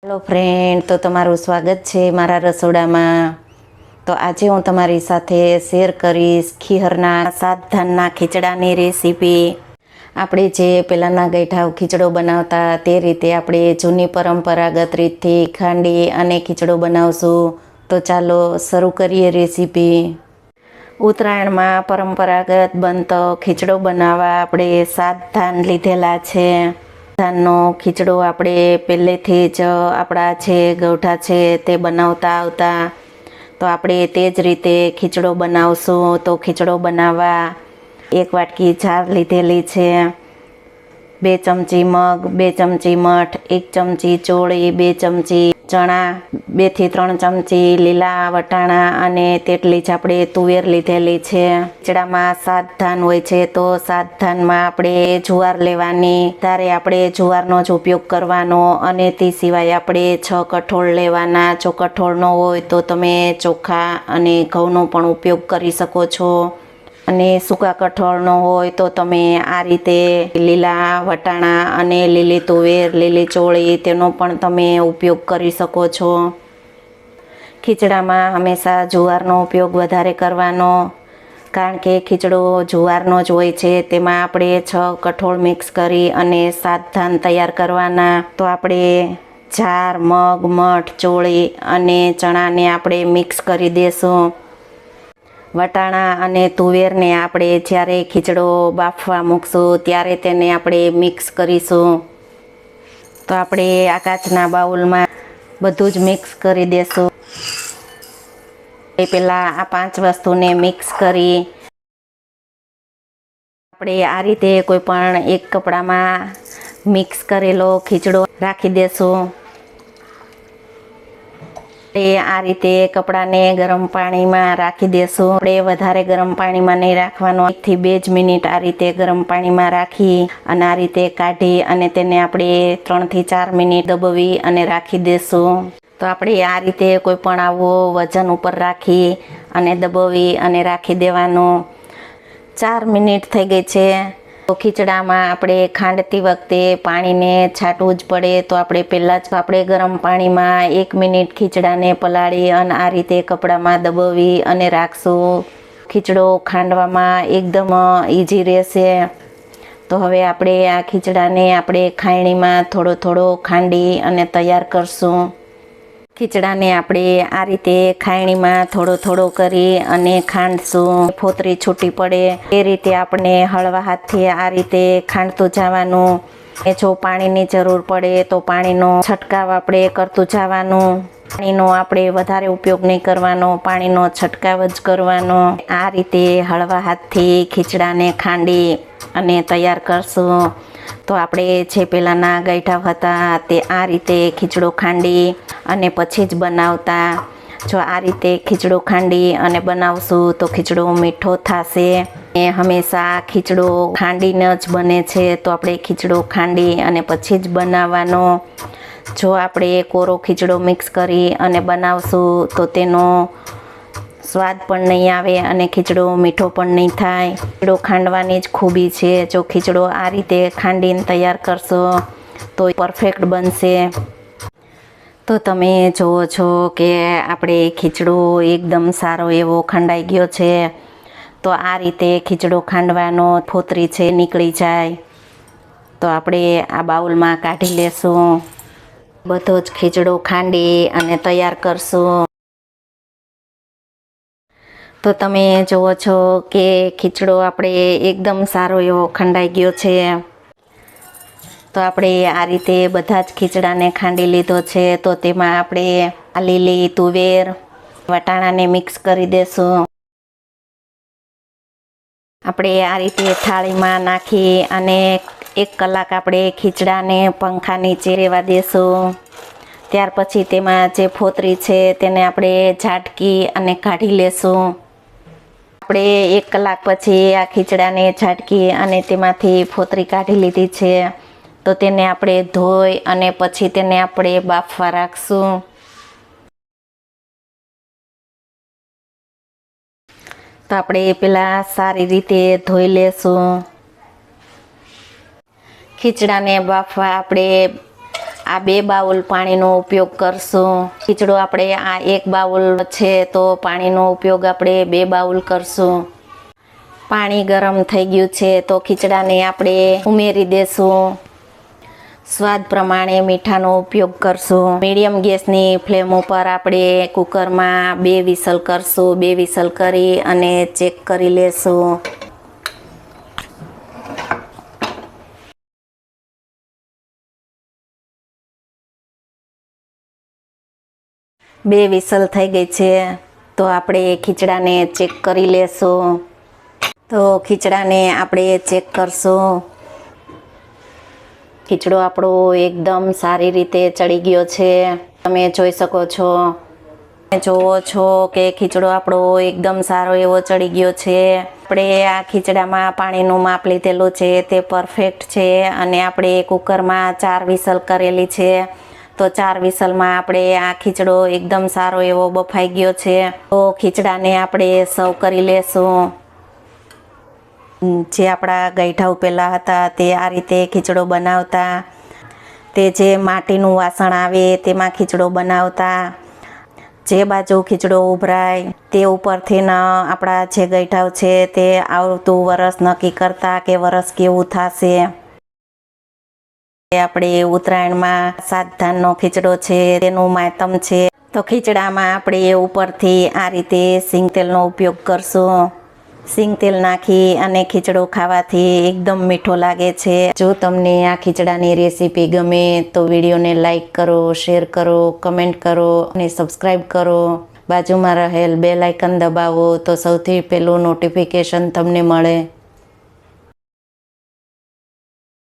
Hello friend, તો તમારું સ્વાગત છે મારા રસોડામાં। તો આજે હું તમારી સાથે શેર કરીશ ખીહરના 7 ધાનના ખીચડાની રેસીપી। આપણે જે પહેલાંના ગઈઠાવ ખીચડો બનાવતા તે રીતે આપણે જૂની પરંપરાગત રીતથી ખાંડી અને ખીચડો બનાવશું। તો ચાલો શરૂ કરીએ રેસીપી। ઉત્તરાયણમાં પરંપરાગત બનતો ખીચડો બનાવવા આપણે 7 ધાન લીધેલા છે। ધાનનો ખીચડો આપણે પહેલેથી જ આપણા જે ગૌઠા છે તે બનાવતા આવતા, તો આપણે તે જ રીતે ખીચડો બનાવશું। તો ખીચડો બનાવવા 1 વાટકી જાર લીધેલી છે, 2 ચમચી મગ, 2 ચમચી મઠ, 1 ચમચી ચોળી, 2 ચમચી ચણા, 2 થી 3 ચમચી લીલા વટાણા અને તેટલી જ આપણે તુવેર લીધેલી છે। ખીચડામાં 7 ધાન હોય છે, તો 7 ધાનમાં આપણે જુવાર લેવાની, ત્યારે આપણે જુવારનો જ ઉપયોગ કરવાનો અને તે સિવાય આપણે 6 કઠોળ લેવાના। જો કઠોળ ન હોય તો તમે ચોખા અને ઘઉંનો પણ ઉપયોગ કરી શકો છો, અને સૂકા કઠોળ ન હોય તો તમે આ રીતે લીલા વટાણા અને લીલી તુવેર, લીલી ચોળી તેનો પણ તમે ઉપયોગ કરી શકો છો। ખીચડામાં હંમેશા જુવારનો ઉપયોગ વધારે કરવાનો, કારણ કે ખીચડો જુવારનો જ હોય છે। તેમાં આપણે 6 કઠોળ મિક્સ કરી અને 7 ધાન તૈયાર કરવાના। તો આપણે જાર, મગ, મઠ, ચોળી અને ચણાને આપણે મિક્સ કરી દેશું। વટાણા અને તુવેરને આપણે જ્યારે ખીચડો બાફવા મૂકશું ત્યારે તેને આપણે મિક્સ કરીશું। તો આપણે આ કાચના બાઉલમાં બધું જ મિક્સ કરી દેશું। પહેલાં આ 5 વસ્તુને મિક્સ કરી આપણે આ રીતે કોઈ પણ એક કપડામાં મિક્સ કરેલો ખીચડો રાખી દેશું। આ રીતે કપડાને ગરમ પાણીમાં રાખી દેશું। આપણે વધારે ગરમ પાણીમાં નહીં રાખવાનો, 1 થી 2 જ મિનિટ આ રીતે ગરમ પાણીમાં રાખી અને આ રીતે કાઢી અને તેને આપણે 3 થી 4 મિનિટ દબાવી અને રાખી દેશું। તો આપણે આ રીતે કોઈ પણ આવો વજન ઉપર રાખી અને દબાવી અને રાખી દેવાનું। 4 મિનિટ થઈ ગઈ છે। તો ખીચડામાં આપણે ખાંડતી વખતે પાણીને છાંટવું જ પડે, તો આપણે પહેલાં જ આપણે ગરમ પાણીમાં 1 મિનિટ ખીચડાને પલાળી અને આ રીતે કપડામાં દબાવી અને રાખશું। ખીચડો ખાંડવામાં એકદમ ઇઝી રહેશે। તો હવે આપણે આ ખીચડાને આપણે ખાયણીમાં થોડો થોડો ખાંડી અને તૈયાર કરશું। ખીચડાને આપણે આ રીતે ખાયણીમાં થોડો થોડો કરી અને ખાંડશું, ફોતરી છૂટી પડે એ રીતે આપણે હળવા હાથથી આ રીતે ખાંડતું જવાનું। જો પાણીની જરૂર પડે તો પાણીનો છંટકાવ આપણે કરતું જવાનું। પાણીનો આપણે વધારે ઉપયોગ નહીં કરવાનો, પાણીનો છંટકાવ જ કરવાનો। આ રીતે હળવા હાથથી ખીચડાને ખાંડી અને તૈયાર કરશું। તો આપણે જે પહેલાંના ગઈઠાવ હતા તે આ રીતે ખીચડો ખાંડી અને પછી જ બનાવતા। જો આ રીતે ખીચડો ખાંડી અને બનાવશું તો ખીચડો મીઠો થશે। હંમેશા ખીચડો ખાંડીને જ બને છે, તો આપણે ખીચડો ખાંડી અને પછી જ બનાવવાનો। જો આપણે કોરો ખીચડો મિક્સ કરી અને બનાવશું તો તેનો સ્વાદ પણ નહીં આવે અને ખીચડો મીઠો પણ નહીં થાય। ખીચડો ખાંડવાની જ ખૂબી છે। જો ખીચડો આ રીતે ખાંડીને તૈયાર કરશો તો પરફેક્ટ બનશે। તો તમે જુઓ છો કે આપણે ખીચડો એકદમ સારો એવો ખંડાઈ ગયો છે। તો આ રીતે ખીચડો ખાંડવાનો ફોતરી છે નીકળી જાય। તો આપણે આ બાઉલમાં કાઢી લેશું। બધો જ ખીચડો ખાંડી અને તૈયાર કરશું। તો તમે જુઓ છો કે ખીચડો આપણે એકદમ સારો એવો ખંડાઈ ગયો છે। તો આપણે આ રીતે બધા જ ખીચડાને ખાંડી લીધો છે। તો તેમાં આપણે આ લીલી તુવેર, વટાણાને મિક્સ કરી દેશું। આપણે આ રીતે થાળીમાં નાખી અને 1 કલાક આપણે ખીચડાને પંખા નીચે રહેવા દેશું। ત્યાર પછી તેમાં જે ફોતરી છે તેને આપણે ઝાટકી અને કાઢી લેશું। આપણે 1 કલાક પછી આ ખીચડાને ઝાટકી અને તેમાંથી ફોતરી કાઢી લીધી છે। તો તેને આપણે ધોઈ અને પછી તેને આપણે બાફવા રાખશું। તો આપણે પહેલાં સારી રીતે ધોઈ લેશું। ખીચડાને બાફવા આપણે આ 2 બાઉલ પાણીનો ઉપયોગ કરશું. ખીચડો આપણે આ 1 બાઉલ છે તો પાણીનો ઉપયોગ આપણે 2 બાઉલ કરશું. પાણી ગરમ થઈ ગયું છે તો ખીચડાને આપણે ઉમેરી દેશું. સ્વાદ પ્રમાણે મીઠાનો ઉપયોગ કરશું. મીડિયમ ગેસની ફ્લેમ ઉપર આપણે કુકરમાં 2 વિસલ કરશું. 2 વિસલ કરી અને ચેક કરી લેશું. બે વિસલ થઈ ગઈ છે તો આપણે ખીચડાને ચેક કરી લેશું. તો ખીચડાને આપણે ચેક કરશું. ખીચડો આપણો એકદમ સારી રીતે ચડી ગયો છે. તમે જોઈ શકો છો. જોવો છો કે ખીચડો આપણો એકદમ સારો એવો ચડી ગયો છે. આપણે આ ખીચડામાં પાણીનું માપ લીધેલું છે તે પરફેક્ટ છે અને આપણે કુકરમાં 4 વિસલ કરેલી છે. તો 4 વિસલમાં આપણે આ ખીચડો એકદમ સારો એવો બફાઈ ગયો છે. તો ખીચડાને આપણે સર્વ કરી લેશું. જે આપણા ગઈઠા ઉપેલા હતા તે આ રીતે ખીચડો બનાવતા. તે જે માટીનું વાસણ આવે તેમાં ખીચડો બનાવતા. જે બાજુ ખીચડો ઉભરાય તે ઉપરથી આપણા જે ગઈઠાઓ છે તે આવતું વરસ નક્કી કરતા કે વરસ કેવું થશે. આપણે ઉત્તરાયણમાં 7 ધાનનો ખીચડો છે તેનું માતમ છે. તો ખીચડામાં આપણે ઉપરથી આ રીતે સિંગ તેલનો ઉપયોગ કરશું. સિંગ તેલ નાખી અને ખીચડો ખાવાથી એકદમ મીઠો લાગે છે. જો તમને આ ખીચડાની રેસીપી ગમે તો વિડીયોને લાઈક કરો, શેર કરો, કમેન્ટ કરો અને સબસ્ક્રાઈબ કરો. બાજુમાં રહેલ બેલ આઇકન દબાવો તો સૌથી પહેલું નોટિફિકેશન તમને મળે.